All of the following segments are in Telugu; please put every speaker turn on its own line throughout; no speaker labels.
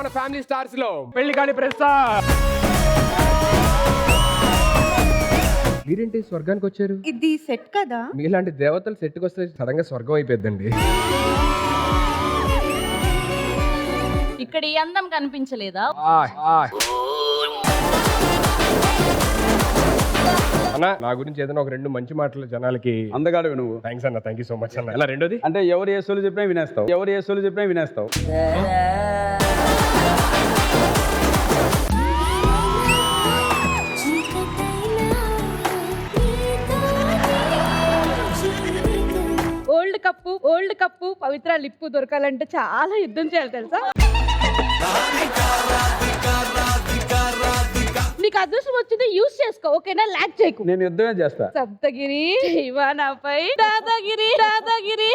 మన ఫ్యామిలీ స్టార్స్ లో పెళ్లి కాని ప్రసాద్. మీరేంటి స్వర్గానికి వచ్చారు?
ఇది సెట్ కదా?
మీలాంటి దేవతలు సెట్కి వస్తే సడన్ గా స్వర్గం అయిపోద్దండి.
ఇక్కడ ఈ అందం కనిపించలేదా?
అన్న నా గురించి ఏదైనా ఒక రెండు మంచి మాటలు జనాలకి.
అందగాడు నువ్వు.
థ్యాంక్స్ అన్న, థ్యాంక్ యూ సో మచ్ అన్న. ఎలా రెండోది
అంటే ఎవరు ఏ సోలు చెప్పినా వినేస్తావు, ఎవరు ఏ సోలు చెప్పినా వినేస్తావు.
ఓల్డ్ కప్పు పవిత్ర లిప్పు దొరకాలంటే చాలా యుద్ధం చేయాలి తెలుసా? నీకు అదృష్టం వచ్చింది యూజ్ చేసుకో, ఓకేనా? లాక్ చేయకు.
నేను యుద్ధమే చేస్తా.
సప్తగిరి నాపై దాదాగిరి దాదాగిరి.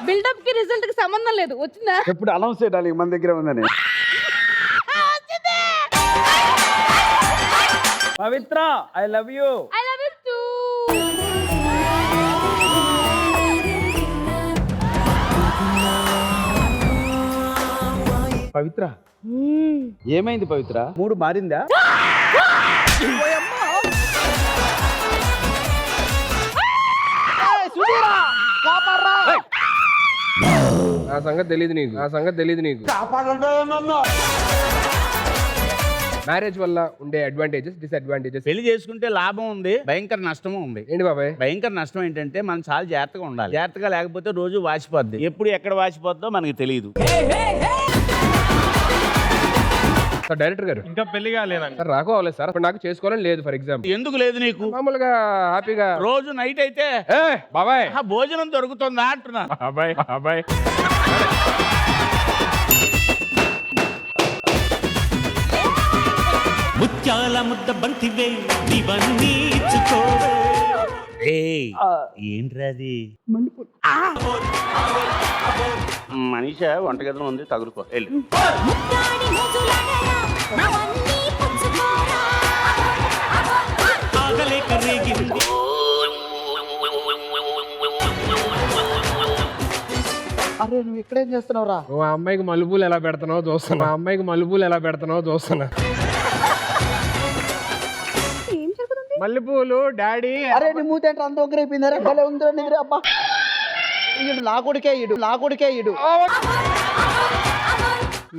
బిల్డప్ కి రిజల్ట్ కి సంబంధం లేదు. వచ్చిందా?
ఎప్పుడు అనౌన్స్ చేయడానికి మన దగ్గర ఉందని. Pavitra I love you.
I love you too.
Pavitra ఏమైంది పవిత్ర? మూడు మారిందా?
నా సంగతి తెలియదు నీకు, నా సంగతి తెలియదు నీకు. మ్యారేజ్ వల్ల ఉండే అడ్వాంటేజెస్, డిసడ్వాంటేజెస్.
పెళ్లి చేసుకుంటే లాభం ఉంది, భయంకర నష్టము ఉంది.
ఏంటి బాబాయ్?
భయంకర నష్టం ఏంటంటే మనం చాలా జాగ్రత్తగా ఉండాలి. జాగ్రత్తగా లేకపోతే రోజు వాచిపోద్ది. ఎప్పుడు ఎక్కడ వాచిపోద్దో మనకి తెలియదు.
సార్ డైరెక్టర్ గారు
ఇంకా పెళ్లి కాలేదండి
సార్. రాకు అవ్వలేదు సార్, ఇప్పుడు నాకు చేసుకోవాలని లేదు. ఫర్ ఎగ్జాంపుల్
ఎందుకు లేదు నీకు?
మామూలుగా హ్యాపీగా
రోజు నైట్ అయితే
బాబాయ్
భోజనం దొరుకుతుందా అంటున్నా.
బాబాయ్ బాబాయ్
ముత్యాల ముద్ద బంతివే ఇవన్నీ ఇచ్చుకోవే.
ఏంట్రది? మనిష వంటగదిలో ఉంది, తగులుకో వెళ్ళి.
ఆగలేక రేగింది.
అరే నువ్వు ఇక్కడేం చేస్తున్నావురా?
నువ్వు ఆ అమ్మాయికి మలుపులు ఎలా పెడుతున్నావు చూస్తున్నా, ఆ అమ్మాయికి మలుపులు ఎలా పెడుతున్నావు చూస్తున్నా. మల్లెపూలు డాడీ.
అరే నీ మూత ఏంటి అంత ఒక్కరైపోయింది? భలే ఉందిరా నిద్ర. అబ్బా ఇడు నా కొడుకే, ఇడు నా కొడుకే, ఇడు.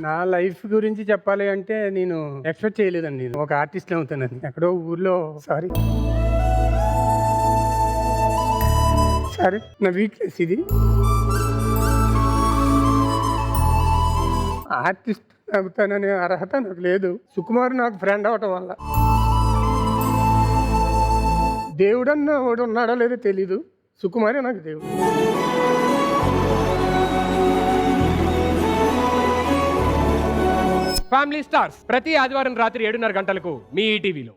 నా లైఫ్ గురించి చెప్పాలి అంటే నేను ఎక్స్పెక్ట్ చేయలేదండి. నేను ఒక ఆర్టిస్ట్ అవుతానని ఎక్కడో ఊర్లో. సారీ నా వీక్నెస్ ఇది. ఆర్టిస్ట్ అవుతాననే అర్హత నాకు లేదు. సుకుమార్ నాకు ఫ్రెండ్ అవటం వల్ల. దేవుడన్న వాడు ఉన్నాడో లేదో తెలీదు, సుకుమారే నాకు దేవుడు.
ఫ్యామిలీ స్టార్స్ ప్రతి ఆదివారం రాత్రి 7:30 గంటలకు మీ ఈటీవీలో.